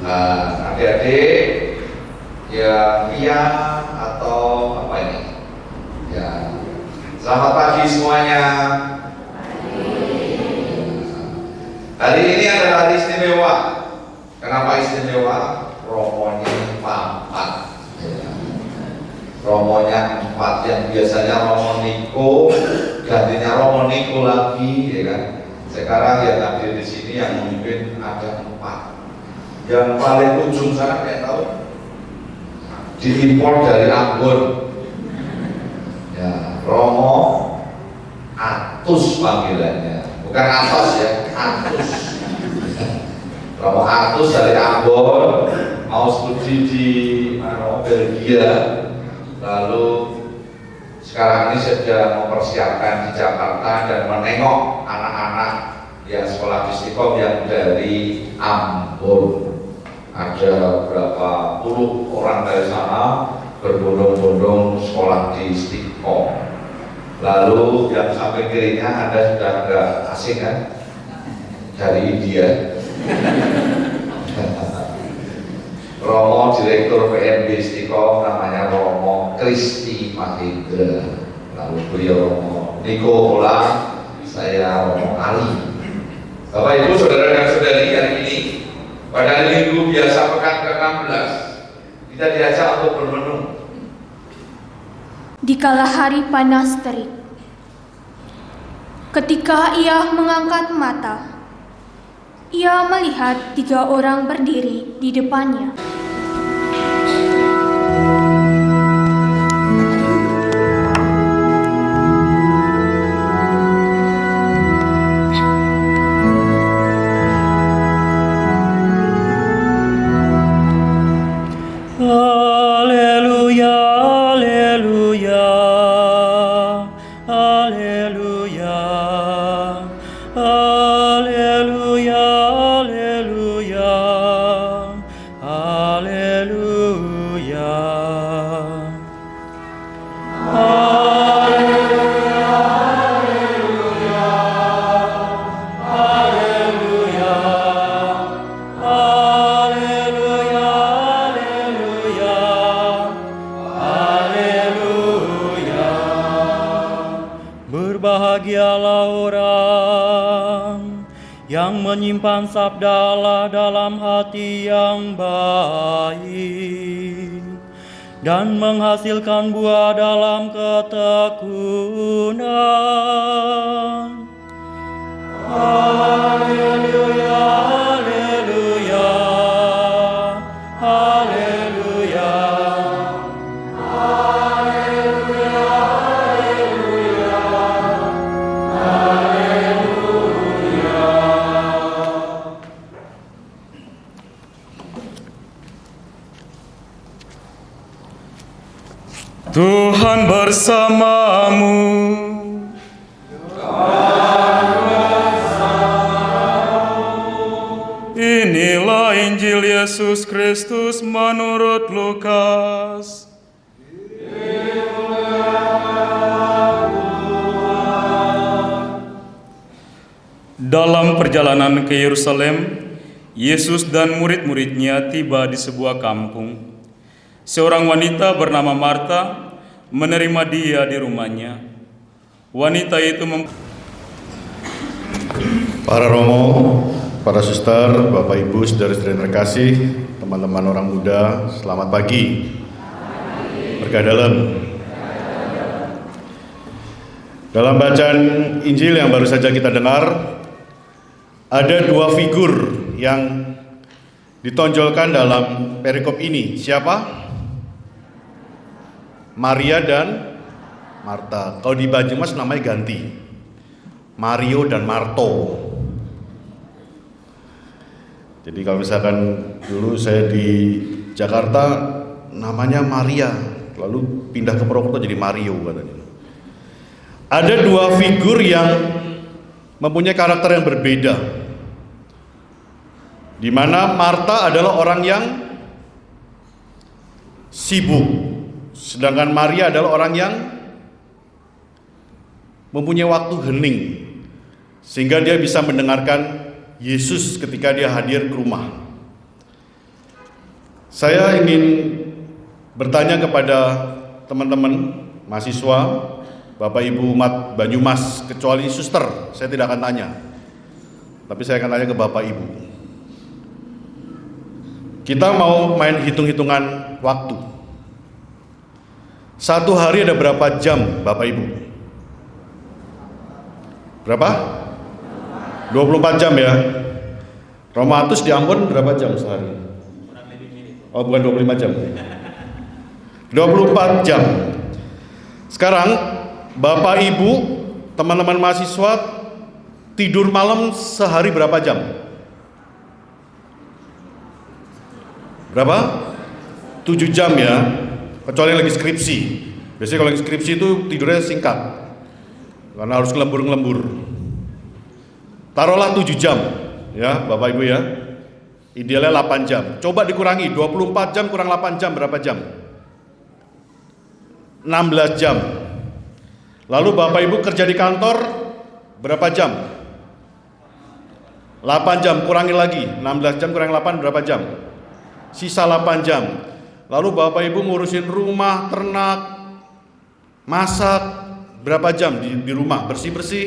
Adik-adik yang via atau apa ini? Ya, selamat pagi semuanya. Hari ini adalah hari istimewa. Kenapa istimewa? Romonya 4. Romonya 4 yang biasanya Romo Niko, gantinya Romo Niko lagi, ya kan? Sekarang yang hadir di sini yang memimpin ada 4. Yang paling ujung sana kayak tahu diimpor dari Ambon. Ya, Romo Atus panggilannya, bukan Atos ya, Atus. Romo Atus dari Ambon, mau studi di Belgia, lalu sekarang ini sedang mempersiapkan di Jakarta dan menengok anak-anak yang sekolah di Istiqom yang dari Ambon. Ada berapa puluh orang dari sana berbondong-bondong sekolah di Istiqom. Lalu yang samping kirinya Anda sudah agak asing kan? Dari India. Romo Direktur PNB Istiqom namanya Romo Kristi Mahendra. Lalu beliau Romo Niko Ola, saya Romo Ali. Bapak Ibu Saudara dan Saudari, hari ini pada hari Minggu biasa pekan ke-16 kita diajak untuk bermenung. Di kala hari panas terik, ketika ia mengangkat mata, ia melihat 3 orang berdiri di depannya. Berbahagialah orang yang menyimpan sabda Allah dalam hati yang baik dan menghasilkan buah dalam ketekunan. Haleluya, haleluya, haleluya. Tuhan bersamamu. Inilah Injil Yesus Kristus menurut Lukas. Dalam perjalanan ke Yerusalem, Yesus dan murid-muridnya tiba di sebuah kampung. Seorang wanita bernama Marta menerima dia di rumahnya. Wanita itu Para Romo, para suster, Bapak Ibu, saudara-saudara yang terkasih, teman-teman orang muda, selamat pagi. Berkah dalam. Dalam bacaan Injil yang baru saja kita dengar, ada 2 figur yang ditonjolkan dalam perikop ini. Siapa? Maria dan Marta. Kalau di Banyumas namanya ganti, Mario dan Marto. Jadi kalau misalkan dulu saya di Jakarta namanya Maria, lalu pindah ke Purwokerto jadi Mario katanya. Ada 2 figur yang mempunyai karakter yang berbeda, di mana Marta adalah orang yang sibuk, sedangkan Maria adalah orang yang mempunyai waktu hening, sehingga dia bisa mendengarkan Yesus ketika dia hadir ke rumah. Saya ingin bertanya kepada teman-teman mahasiswa, Bapak Ibu umat Banyumas, kecuali suster, saya tidak akan tanya. Tapi saya akan tanya ke Bapak Ibu. Kita mau main hitung-hitungan waktu. Satu hari ada berapa jam, Bapak Ibu? Berapa? 24 jam ya. Romatus di Ambon berapa jam sehari? Oh, bukan 25 jam. 24 jam. Sekarang Bapak Ibu, teman-teman mahasiswa tidur malam sehari berapa jam? Berapa? 7 jam ya. Kecuali yang lagi skripsi. Biasanya kalau lagi skripsi itu tidurnya singkat. Karena harus ngelembur-ngelembur. Taruhlah 7 jam ya, Bapak Ibu ya. Idealnya 8 jam. Coba dikurangi, 24 jam kurang 8 jam berapa jam? 16 jam. Lalu Bapak Ibu kerja di kantor berapa jam? 8 jam, kurangi lagi. 16 jam kurang 8 berapa jam? Sisa 8 jam. Lalu Bapak Ibu ngurusin rumah, ternak, masak berapa jam di rumah? Bersih-bersih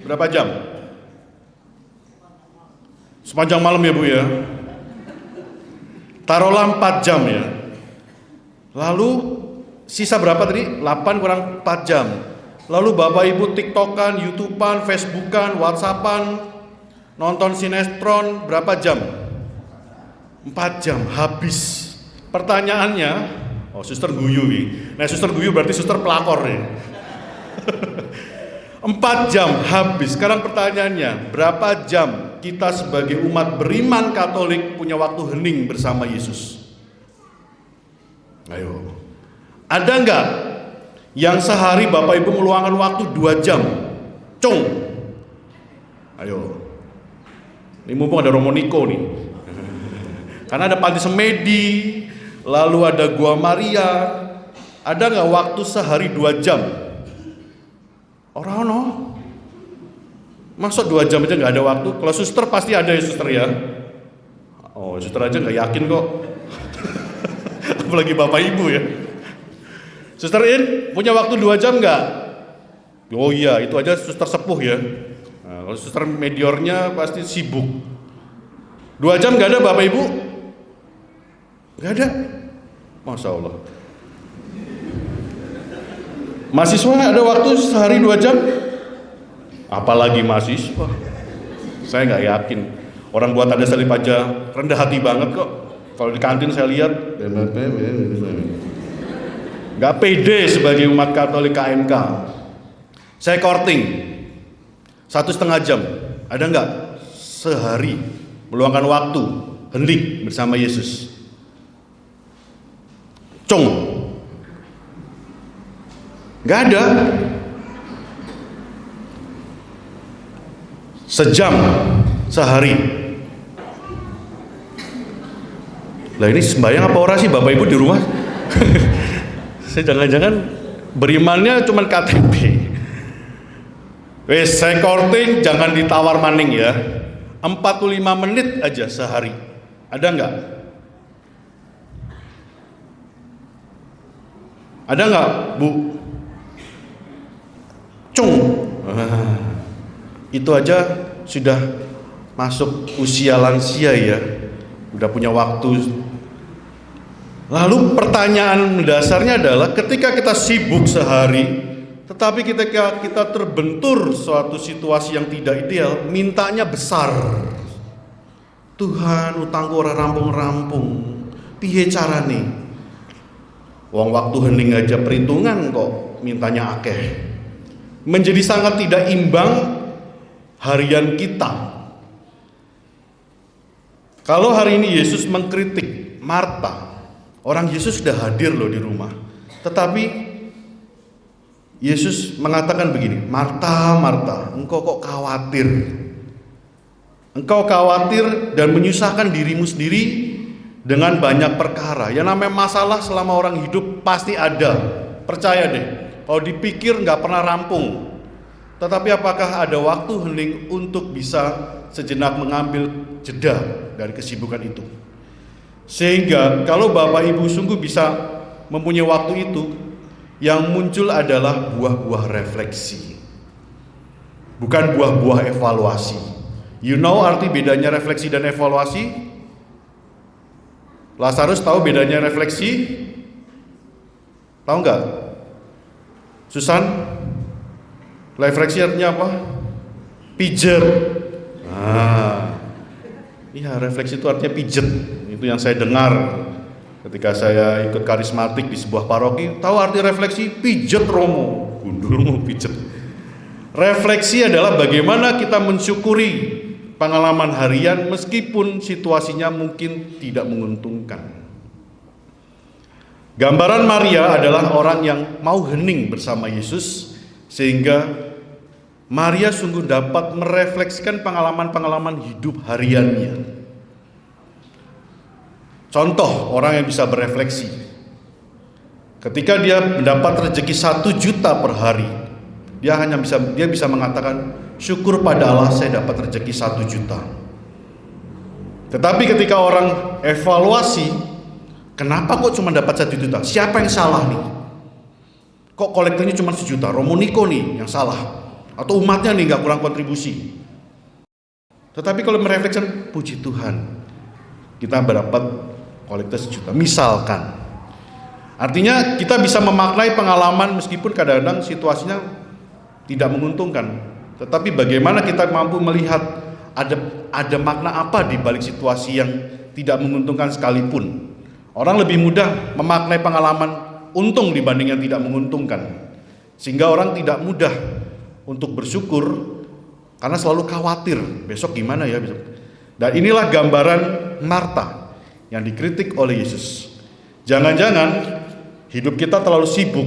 berapa jam? Sepanjang malam ya Bu ya. Taruhlah 4 jam ya. Lalu sisa berapa tadi? 8 kurang 4 jam. Lalu Bapak Ibu TikTokan, YouTubean, Facebookan, WhatsAppan, nonton sinetron berapa jam? 4 jam habis. Pertanyaannya, oh suster guyu nih. Nah suster guyu berarti suster pelakor nih. 4 jam habis. Sekarang pertanyaannya, berapa jam kita sebagai umat beriman Katolik punya waktu hening bersama Yesus? Ayo. Ada enggak yang sehari Bapak Ibu meluangkan waktu 2 jam? Cung. Ayo. Ini mumpung ada Romo Niko nih. Karena ada Panti Semedi, lalu ada Gua Maria. Ada enggak waktu sehari 2 jam? Orang no. Masa 2 jam aja nggak ada waktu? Kalau suster pasti ada ya suster ya. Oh suster aja nggak yakin kok. Apalagi Bapak Ibu ya. Suster In punya waktu 2 jam nggak? Oh iya itu aja suster sepuh ya. Nah, kalau suster mediornya pasti sibuk. 2 jam nggak ada Bapak Ibu? Nggak ada. Masya Allah. Mahasiswa ada waktu sehari 2 jam? Apalagi mahasiswa. Saya nggak yakin. Orang buat tanda salib aja rendah hati banget kok. Kalau di kantin saya lihat nggak pede sebagai umat Katolik KMK. Saya courting 1,5 jam. Ada nggak sehari meluangkan waktu hening bersama Yesus? Cung. Nggak ada. Sejam sehari. Lah ini sembahyang apa orasi Bapak Ibu di rumah? Saya jangan-jangan berimannya cuma KTP. Wes saya courting jangan ditawar maning ya. 45 menit aja sehari. Ada nggak? Ada nggak Bu? Cung. Itu aja sudah masuk usia lansia ya. Udah punya waktu. Lalu pertanyaan mendasarnya adalah ketika kita sibuk sehari, tetapi ketika kita terbentur suatu situasi yang tidak ideal, mintanya besar. Tuhan, utangku ora rampung-rampung. Piye carane? Wong waktu hening aja perhitungan kok mintanya akeh. Menjadi sangat tidak imbang harian kita. Kalau hari ini Yesus mengkritik Marta, orang Yesus sudah hadir loh di rumah. Tetapi Yesus mengatakan begini, Marta, Marta, engkau kok khawatir? Engkau khawatir dan menyusahkan dirimu sendiri dengan banyak perkara. Yang namanya masalah selama orang hidup pasti ada. Percaya deh, kalau dipikir nggak pernah rampung. Tetapi apakah ada waktu hening untuk bisa sejenak mengambil jeda dari kesibukan itu? Sehingga kalau Bapak Ibu sungguh bisa mempunyai waktu itu, yang muncul adalah buah-buah refleksi, bukan buah-buah evaluasi. You know arti bedanya refleksi dan evaluasi? Lazarus tahu bedanya refleksi? Tahu nggak? Susan? Refleksi artinya apa? Pijet. Iya, refleksi itu artinya pijet. Itu yang saya dengar ketika saya ikut karismatik di sebuah paroki. Tahu arti refleksi? Pijet Romo. Gundulmu pijet. Refleksi adalah bagaimana kita mensyukuri pengalaman harian meskipun situasinya mungkin tidak menguntungkan. Gambaran Maria adalah orang yang mau hening bersama Yesus, sehingga Maria sungguh dapat merefleksikan pengalaman-pengalaman hidup hariannya. Contoh orang yang bisa berefleksi, ketika dia mendapat rezeki 1 juta per hari, dia bisa mengatakan, syukur pada Allah saya dapat rezeki 1 juta. Tetapi ketika orang evaluasi, kenapa kok cuma dapat 1 juta? Siapa yang salah nih? Kok kolektornya cuma 1 juta? Romo Niko nih yang salah, atau umatnya nih gak kurang kontribusi. Tetapi kalau merefleksikan, puji Tuhan, kita berdapat kolektor 1 juta. Misalkan, artinya kita bisa memaknai pengalaman meskipun kadang-kadang situasinya tidak menguntungkan. Tetapi bagaimana kita mampu melihat ada makna apa di balik situasi yang tidak menguntungkan sekalipun. Orang lebih mudah memaknai pengalaman untung dibanding yang tidak menguntungkan. Sehingga orang tidak mudah untuk bersyukur karena selalu khawatir besok gimana ya besok. Dan inilah gambaran Marta yang dikritik oleh Yesus. Jangan-jangan hidup kita terlalu sibuk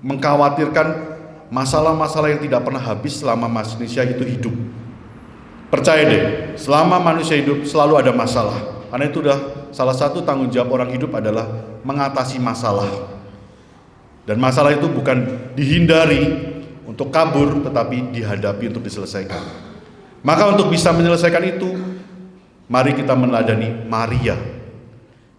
mengkhawatirkan masalah-masalah yang tidak pernah habis selama manusia itu hidup. Percaya deh, selama manusia hidup selalu ada masalah. Karena itu udah salah satu tanggung jawab orang hidup adalah mengatasi masalah. Dan masalah itu bukan dihindari untuk kabur, tetapi dihadapi untuk diselesaikan. Maka untuk bisa menyelesaikan itu, mari kita meneladani Maria,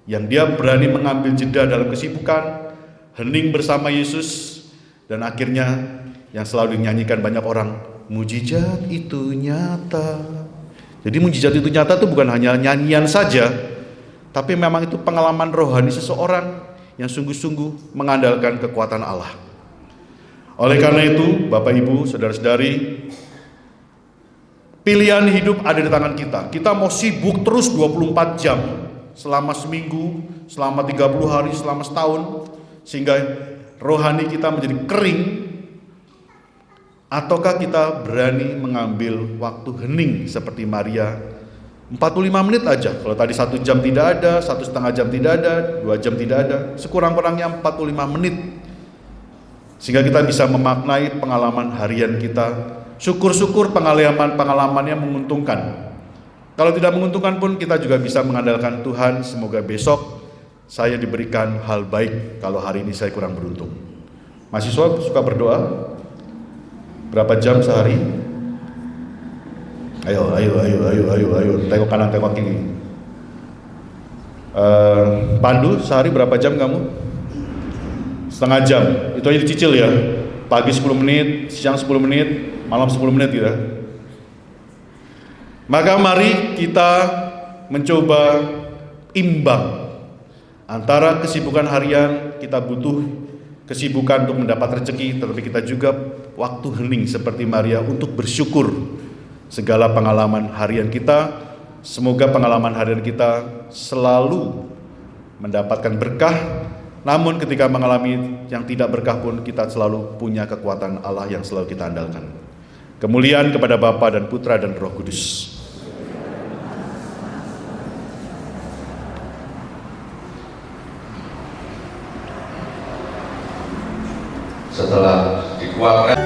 yang dia berani mengambil jeda dalam kesibukan, hening bersama Yesus, dan akhirnya yang selalu dinyanyikan banyak orang, mujizat itu nyata. Jadi mujizat itu nyata itu bukan hanya nyanyian saja, tapi memang itu pengalaman rohani seseorang yang sungguh-sungguh mengandalkan kekuatan Allah. Oleh karena itu, Bapak Ibu, saudara-saudari, pilihan hidup ada di tangan kita. Kita mau sibuk terus 24 jam, selama seminggu, selama 30 hari, selama setahun, sehingga rohani kita menjadi kering, ataukah kita berani mengambil waktu hening seperti Maria 45 menit aja. Kalau tadi 1 jam tidak ada, 1,5 jam tidak ada, 2 jam tidak ada, sekurang-kurangnya 45 menit, sehingga kita bisa memaknai pengalaman harian kita. Syukur-syukur pengalamannya menguntungkan. Kalau tidak menguntungkan pun kita juga bisa mengandalkan Tuhan, semoga besok saya diberikan hal baik kalau hari ini saya kurang beruntung. Mahasiswa suka berdoa? Berapa jam sehari? Ayo. Tengok kanan, tengok kiri. Pandu, sehari berapa jam kamu? Setengah jam. Itu aja dicicil ya. Pagi 10 menit, siang 10 menit, malam 10 menit gitu. Maka mari kita mencoba imbang antara kesibukan harian. Kita butuh kesibukan untuk mendapat rezeki, tetapi kita juga waktu hening seperti Maria untuk bersyukur segala pengalaman harian kita. Semoga pengalaman harian kita selalu mendapatkan berkah. Namun ketika mengalami yang tidak berkah pun kita selalu punya kekuatan Allah yang selalu kita andalkan. Kemuliaan kepada Bapa dan Putra dan Roh Kudus. Setelah dikuatkan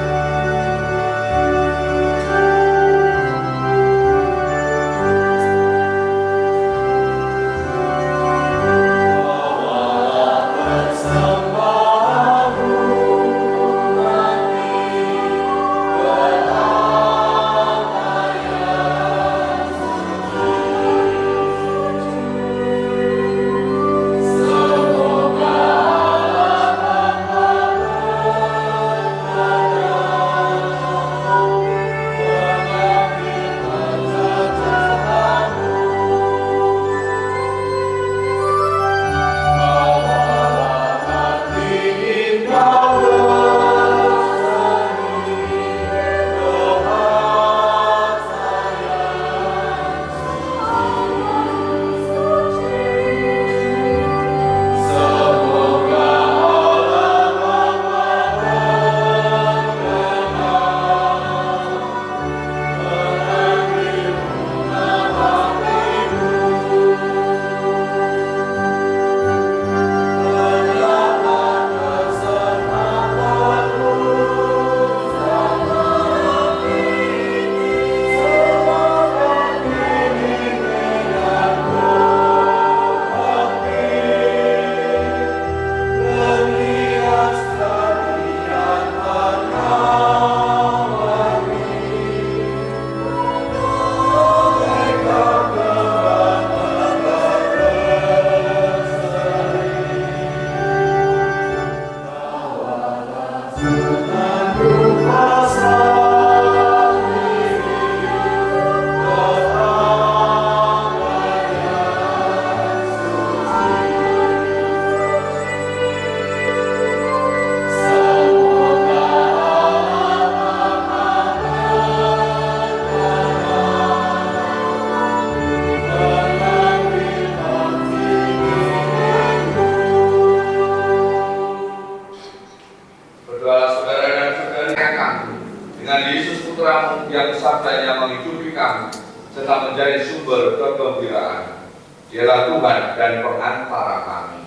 serta menjadi sumber kegembiraan. Dialah Tuhan dan pengantara kami.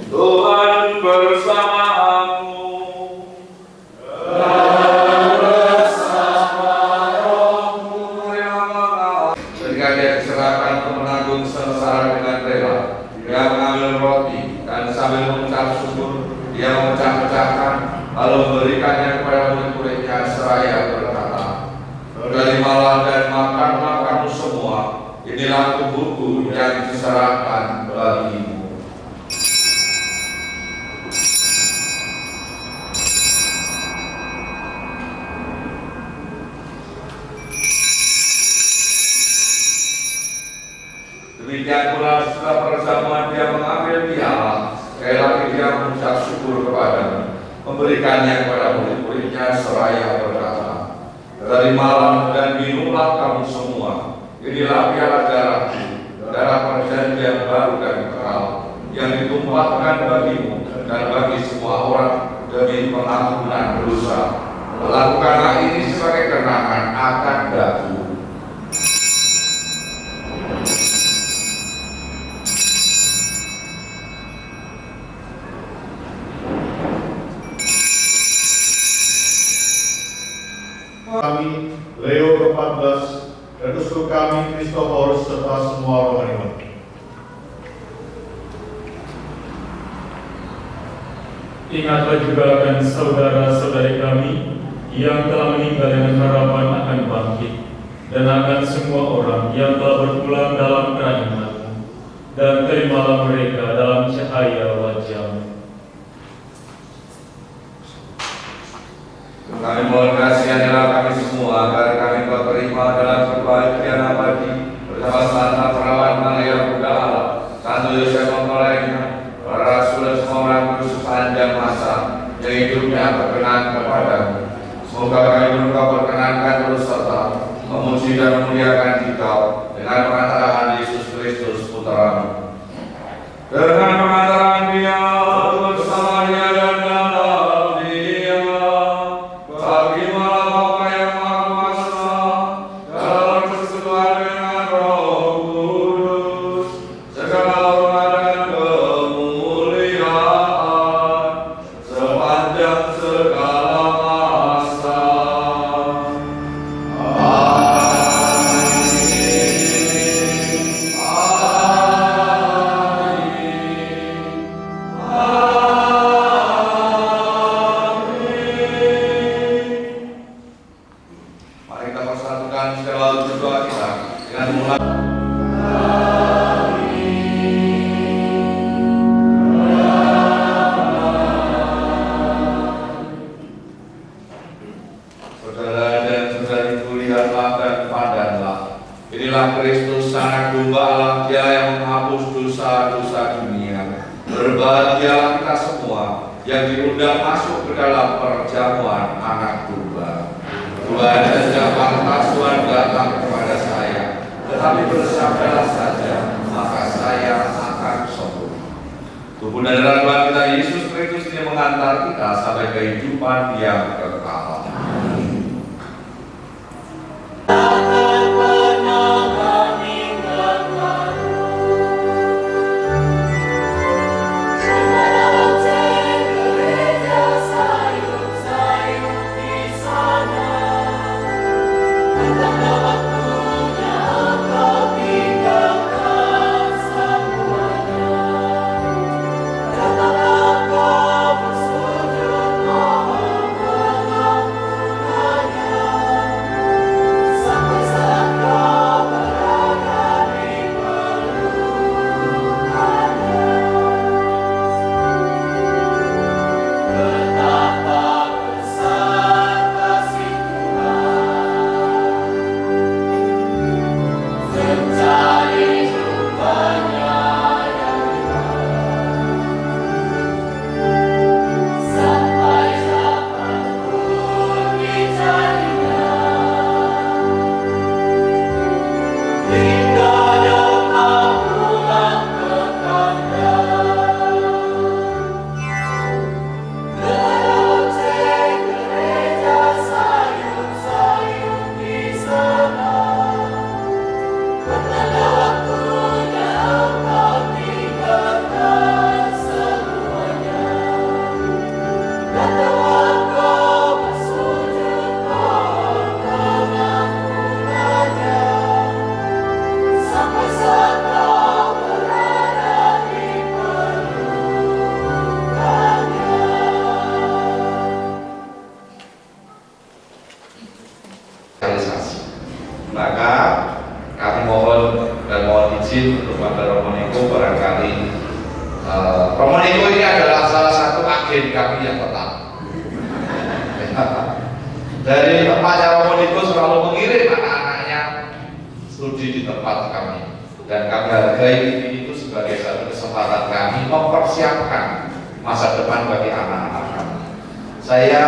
Tuhan bersamamu. Ketika dia diserahkan untuk menanggung sengsara dengan rela, dia mengambil roti dan sambil mengucap syukur, dia memecah-pecahkan, lalu memberikannya kepada murid-muridnya seraya berkata, "Terimalah dan makanlah kamu semua, inilah tubuhku yang diserahkan bagimu." Demikian pula setelah perjamuan dia mengambil piala, sekali lagi dia mengucap syukur kepadanya, memberikannya kepada murid-muridnya seraya berkata, "Terimalah dan minumlah kamu semua, inilah piala darahku, darah perjanjian baru dan kekal, yang ditumpahkan bagimu dan bagi semua orang demi pengampunan dosa. Lakukanlah ini sebagai kenangan akan daku." Kami, Leo ke-14, dan uskup kami, Kristoforus, serta semua rohaniwan. Ingatlah juga akan saudara-saudari kami yang telah meninggal dengan harapan akan bangkit, dan akan semua orang yang telah berpulang dalam kerajaan-Mu, dan terimalah mereka dalam cahaya wajah-Mu. Kami mohon kasihanilah kami semua agar kami kau terima dalam kebahagiaan abadi bersama Santa Perawan Maria Bunda Allah, Santo Yosef mempelainya, para rasul dan semua orang kudus sepanjang masa yang hidupnya berkenan kepadamu. Semoga kami berdoa perkenankan terus serta memuji dan memuliakan Dikau dengan pengantaran Yesus Kristus Putramu. Dengan pengantaran Dia bersama Dia dan dalam Dia, bagi malam Bapa yang Maha Kuasa, dalam persekutuan dengan Roh Kudus, segala hormat dan kemuliaan sepanjang segala masa. Mari kita persatukan segala berdoa kita dengan mulai. Saudara dan saudariku, lihatlah dan pandanglah. Inilah Kristus, Anak Domba Allah, Dia yang menghapus dosa-dosa dunia. Berbahagialah kita semua yang diundang masuk ke dalam perjamuan Anak Domba. Tuhan tidak pantas Tuhan datang kepada saya, tetapi bersabdalah saja, maka saya akan sembuh. Tubuh dan darah Tuhan kita Yesus Kristus ini mengantar kita sampai kehidupan yang kekal. Sujud mohon izin untuk pada Romo Niko barangkali Romo Niko ini adalah salah satu agen kami yang tetap. Dari tempatnya Romo Niko selalu mengirim anak-anaknya studi di tempat kami, dan kami hargai itu sebagai satu kesempatan kami mempersiapkan masa depan bagi anak-anak kami. Saya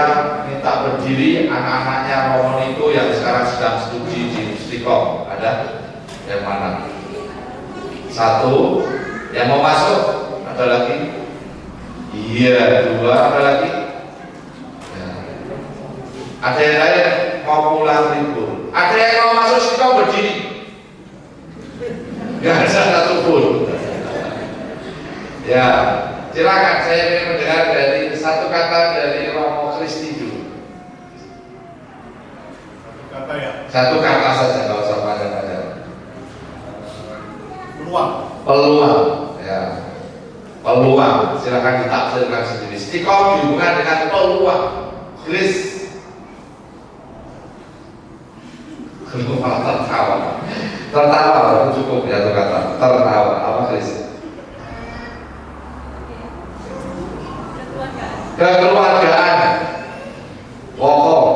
minta berdiri anak-anaknya Romo Niko yang sekarang sedang studi di Istiqom. Ada yang mana? Satu, yang mau masuk, ada lagi? Iya, dua, ada lagi? Ya. Ada yang lain mau pulang libur? Ada yang mau masuk Istiqom berdiri? Gak ada satupun. Ya, silakan, saya ingin mendengar dari satu kata dari Romo Kristi dulu. Kata ya. Satu kata saja, nggak usah panjang-panjang. Peluang. Peluang, ya. Peluang, silakan ditafsirkan sendiri. Istiqom dihubungkan dengan peluang. Kris. Malah tertawa. Tertawa, cukup ya satu kata. Tertawa, apa Kris? Kekeluargaan, pokok,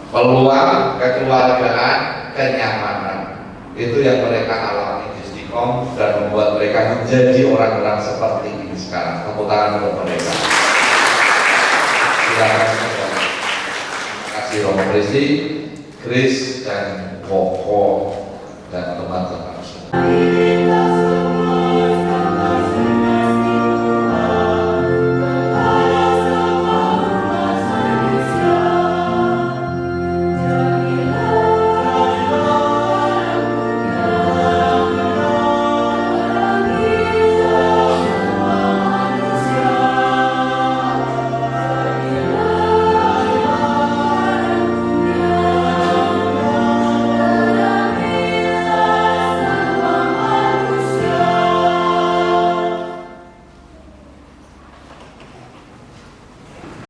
peluang, kekeluargaan, kenyamanan, itu yang mereka alami di Istiqom dan membuat mereka menjadi orang-orang seperti ini sekarang. Tepuk tangan untuk mereka. Silakan. Terima kasih Romo Kristi, Kris dan Koko dan teman-teman semua.